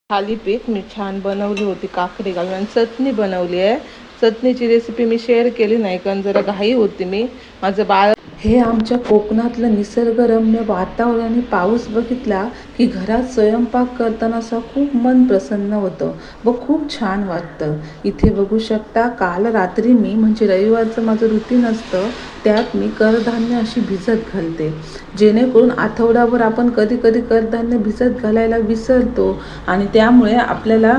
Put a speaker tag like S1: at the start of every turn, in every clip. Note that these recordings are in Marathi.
S1: थालीपीठ मी छान बनवली होती काकडी घालून आणि चटणी बनवली आहे. चटणीची रेसिपी मी शेअर केली नाही कारण जरा घाई होती मी. माझं बाळ हे आमच्या कोकणातलं निसर्गरम्य वातावरण आणि पाऊस बघितला की घरात स्वयंपाक करताना असं खूप मन प्रसन्न होतं व खूप छान वाटतं. इथे बघू शकता काल रात्री मी म्हणजे रविवारचं माझं रुटीन असतं त्यात मी कडधान्य अशी भिजत घालते जेणेकरून आठवड्याभर आपण कधी कधी कडधान्य भिजत घालायला विसरतो आणि त्यामुळे आपल्याला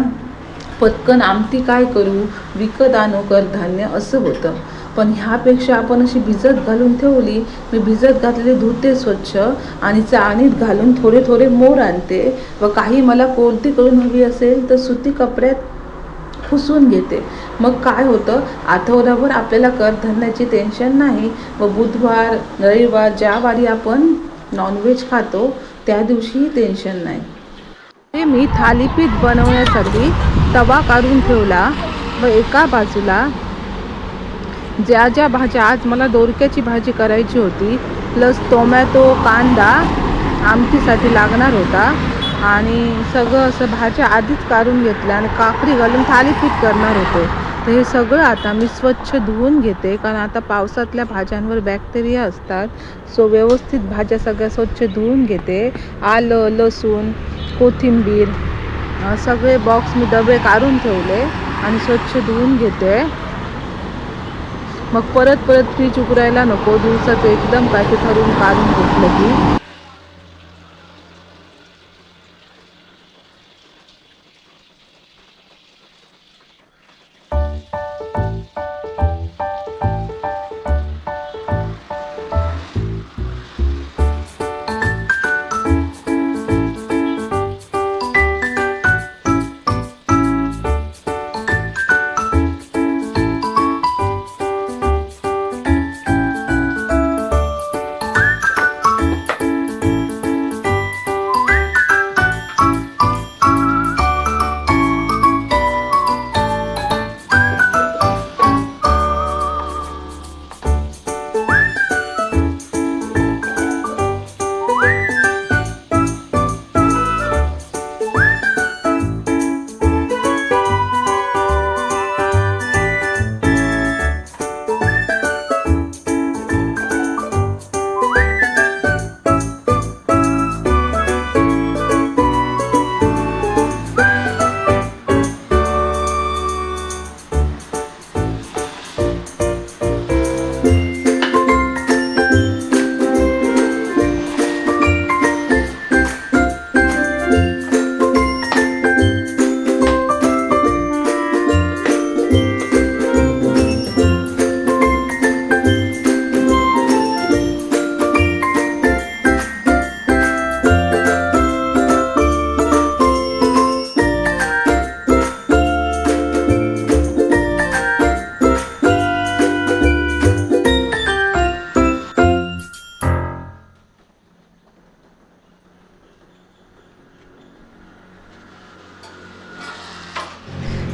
S1: पटकन आमटी काय करू विकत आणू कडधान्य असं होतं. पण ह्यापेक्षा आपण अशी भिजत घालून ठेवली. मी भिजत घातलेले धुते स्वच्छ आणि चाळणीत घालून थोडे थोडे मोड आणते व काही मला कोरडी करून हवी असेल तर सुती कपड्यात पुसून घेते. मग काय होतं आठवड्याभर आपल्याला कडधान्याची टेन्शन नाही व बुधवार रविवार ज्या वारी आपण नॉनव्हेज खातो त्या दिवशीही टेन्शन नाही. मी थालीपीठ बनवण्यासाठी तवा काढून ठेवला व एका बाजूला ज्या ज्या भाज्या आज मला दोडक्याची भाजी करायची होती प्लस टोमॅटो कांदा आमटीसाठी लागणार होता आणि सगळं असं भाज्या आधीच काढून घेतल्या आणि काकडी घालून थालीपीठ करणार होते. तर हे सगळं आता मी स्वच्छ धुवून घेते कारण आता पावसातल्या भाज्यांवर बॅक्टेरिया असतात. सो व्यवस्थित भाज्या सगळ्या स्वच्छ धुवून घेते. आलं लसूण कोथिंबीर सगळे बॉक्स मी डबे काढून ठेवले आणि स्वच्छ धुवून घेते. मग परत फ्रीज उघडायला नको दिवसाचं एकदम काय ते ठरवून काढून घेतलं की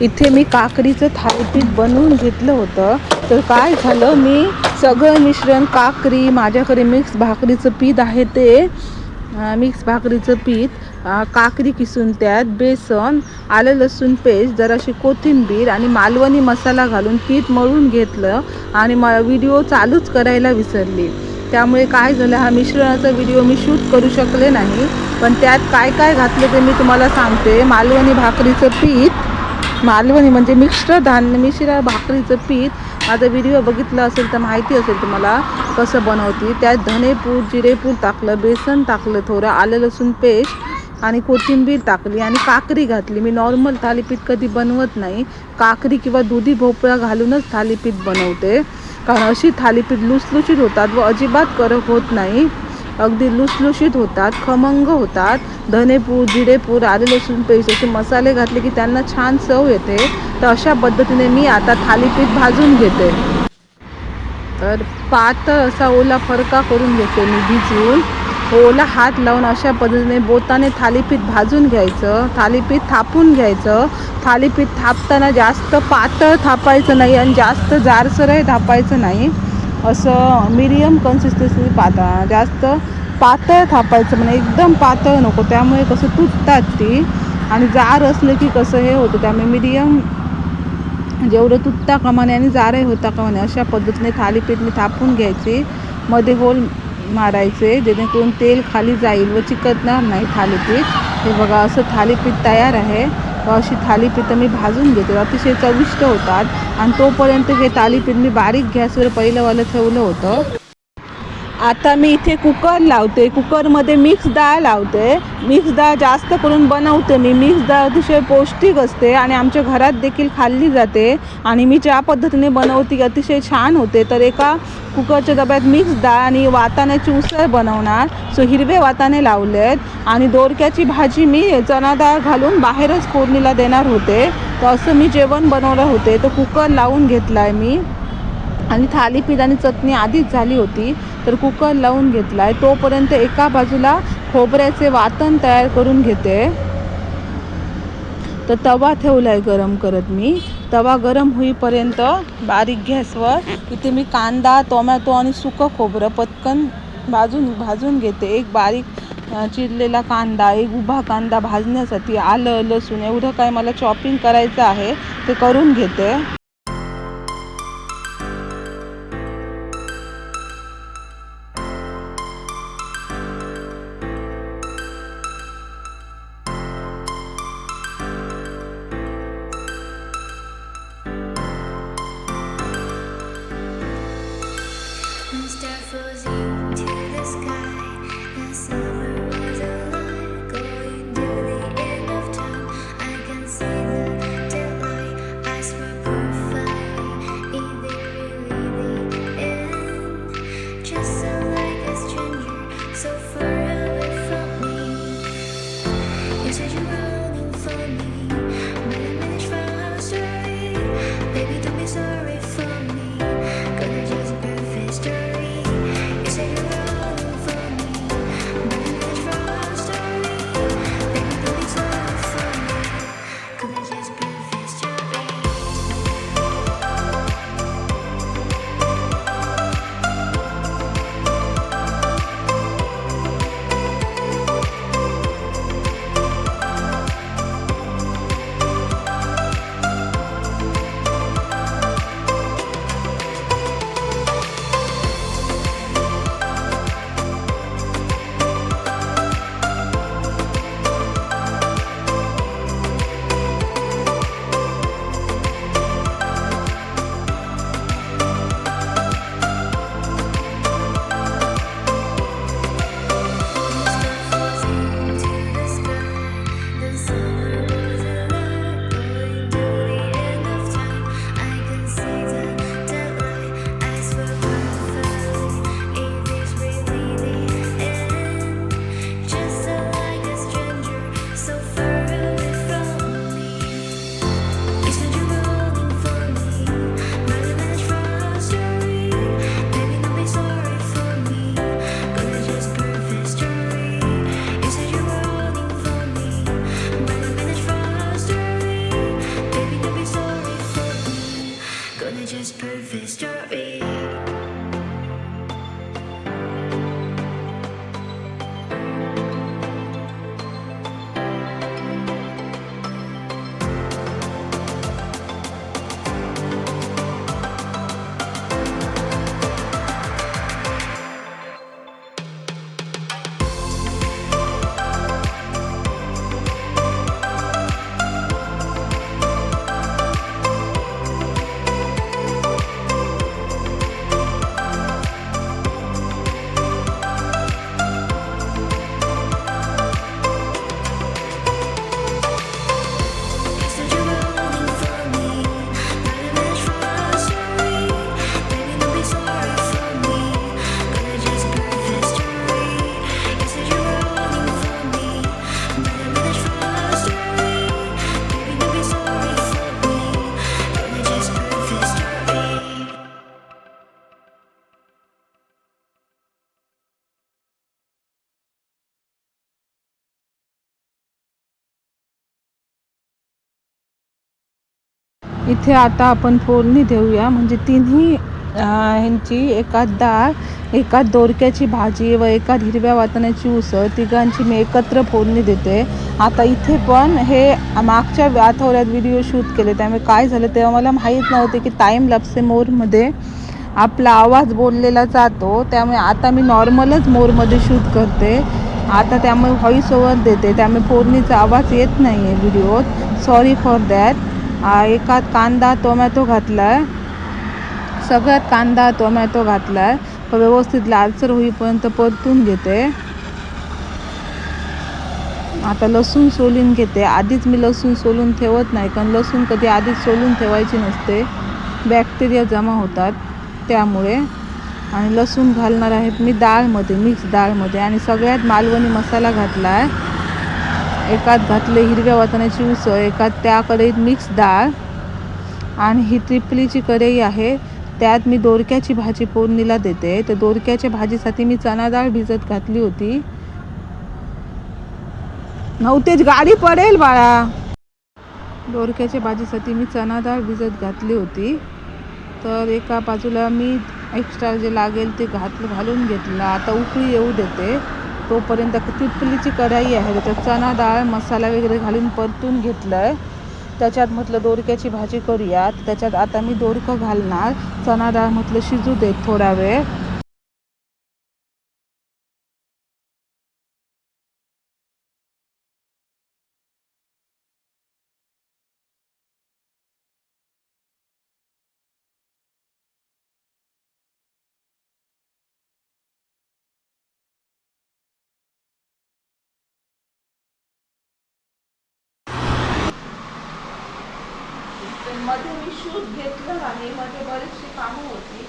S1: इथे मी काकडीचं थालीपीठ बनवून घेतलं होतं. तर काय झालं मी सगळं मिश्रण काकडी माझ्याकडे मिक्स भाकरीचं पीठ आहे ते मिक्स भाकरीचं पीठ काकडी किसून त्यात बेसन आलं लसूण पेस्ट जराशी कोथिंबीर आणि मालवणी मसाला घालून पीठ मळून घेतलं आणि व्हिडिओ चालूच करायला विसरली. त्यामुळे काय झालं हा मिश्रणाचा व्हिडिओ मी शूट करू शकले नाही. पण त्यात काय काय घातलं ते मी तुम्हाला सांगते. मालवणी भाकरीचं पीठ मालवणी म्हणजे मिश्र भाकरीचं पीठ माझा व्हिडिओ बघितला असेल तर माहिती असेल तुम्हाला कसं बनवते. त्यात धनेपूर जिरेपूर टाकलं बेसन टाकलं थोडं आलं लसूण पेस्ट आणि कोथिंबीर टाकली आणि काकडी घातली. मी नॉर्मल थालीपीठ कधी बनवत नाही काकडी किंवा दुधी भोपळा घालूनच थालीपीठ बनवते कारण अशी थालीपीठ लुसलुशीत होतात व अजिबात कडक होत नाही. अगदी लुसलुशीत होतात खमंग होतात. धनेपूर जिरेपूर आले लसूण पेस्ट असे मसाले घातले की त्यांना छान चव येते. तर अशा पद्धतीने मी आता थालीपीठ भाजून घेते. तर पातळ असा ओला फरका करून घेते मी भिजवून. ओला हात लावून अशा पद्धतीने बोटाने थालीपीठ भाजून घ्यायचं. थालीपीठ थापून घ्यायचं. थालीपीठ थापताना जास्त पातळ थापायचं नाही आणि जास्त जाडसरही थापायचं नाही. असं मीडियम कन्सिस्टन्सी जास्त पातळ थापायचं म्हणजे एकदम पातळ नको त्यामुळे कसं तुटतात ती. आणि जार असलं की कसं हे होतं, त्यामुळे मीडियम जेवढं तुटता कामाने आणि जारही होता कामाने अशा पद्धतीने थालीपीठ मी थापून घ्यायची, मध्ये होल मारायचे जेणेकरून तेल खाली जाईल व चिकटणार नाही थालीपीठ. हे बघा असं थालीपीठ तयार आहे. व अशी थालीपीठं मी भाजून घेते, अतिशय चविष्ट होतात. आणि तोपर्यंत हे थालीपीठ मी बारीक गॅसवर पहिलंवालं ठेवलं होतं. आता मी इथे कुकर लावते, कुकरमध्ये मिक्स डाळ लावते. मिक्स डाळ जास्त करून बनवते मी. मिक्स डाळ अतिशय पौष्टिक असते आणि आमच्या घरात देखील खाल्ली जाते. आणि मी ज्या पद्धतीने बनवते अतिशय छान होते. तर एका कुकरच्या डब्यात मिक्स डाळ आणि वाटाण्याची उसळ बनवणार. सो हिरवे वाटाणे लावलेत आणि दोडक्याची भाजी मी चणा डाळ घालून बाहेरच फोडणीला देणार होते. तर असं मी जेवण बनवलं होते. तर कुकर लावून घेतला आहे मी आणि थालीपीठ आणि चटणी आधीच झाली होती, तर कुकर लावून घेतला आहे. तोपर्यंत एका बाजूला खोबऱ्याचे वाटण तयार करून घेते. तर तवा ठेवला आहे गरम करत मी. तवा गरम होईपर्यंत बारीक गॅसवर इथे मी कांदा, टोमॅटो आणि सुकं खोबरं पटकन भाजून घेते. एक बारीक चिरलेला कांदा, एक उभा कांदा भाजण्यासाठी, आलं लसूण एवढं काय मला चॉपिंग करायचं आहे ते करून घेते. इथे आता आपण फोडणी देऊया, म्हणजे तिन्ही ह्यांची एकात डाळ, एकात दोडक्याची भाजी व एकात हिरव्या वाटाण्याची उसळ, तिघांची मी एकत्र फोडणी देते. आता इथे पण हे मागच्या आठवड्यात व्हिडिओ शूट केले, त्यामुळे काय झालं तेव्हा मला माहीत नव्हते की टाईम लॅप्स मोडमध्ये आपला आवाज बोललेला जातो, त्यामुळे आता मी नॉर्मलच मोडमध्ये शूट करते. आता त्यामुळे व्हॉइस ओव्हर देते, त्यामुळे फोडणीचा आवाज येत नाही आहे व्हिडिओत. Sorry for that. एकात कांदा टोमॅटो घातला आहे, सगळ्यात कांदा टोमॅटो घातला आहे, पण व्यवस्थित लालसर होईपर्यंत परतून घेते. आता लसूण सोलून घेते. आधीच मी लसूण सोलून ठेवत नाही, कारण लसूण कधी आधीच सोलून ठेवायची नसते, बॅक्टेरिया जमा होतात त्यामुळे. आणि लसूण घालणार आहे मी डाळमध्ये, मिक्स डाळमध्ये. आणि सगळ्यात मालवणी मसाला घातला आहे. एकात घातले हिरव्या वाटाण्याची उसळ, एकात त्या कढईत मिक्स डाळ. आणि ही त्रिफलीची कढई आहे, त्यात मी दोडक्याची भाजी फोडणीला देते. तर दोडक्याच्या भाजीसाठी मी चणा डाळ भिजत घातली होती. नव्हतेच, गाडी पडेल बाळा. दोडक्याच्या भाजीसाठी मी चणा डाळ भिजत घातली होती. तर एका बाजूला मी एक्स्ट्रा जे लागेल ते घालून घेतलं. आता उकळी येऊ देते, तोपर्यंत त्रिफलीची कढाई आहे, त्याच्यात चणा डाळ मसाला वगैरे घालून परतून घेतलं आहे. त्याच्यात म्हटलं दोडक्याची भाजी करूयात. त्याच्यात आता मी दोडकं घालणार. चणा डाळ म्हटलं शिजू देत थोडा वेळ. मध्ये मी शूट घेतलं आणि मध्ये बरीचशी कामं होती,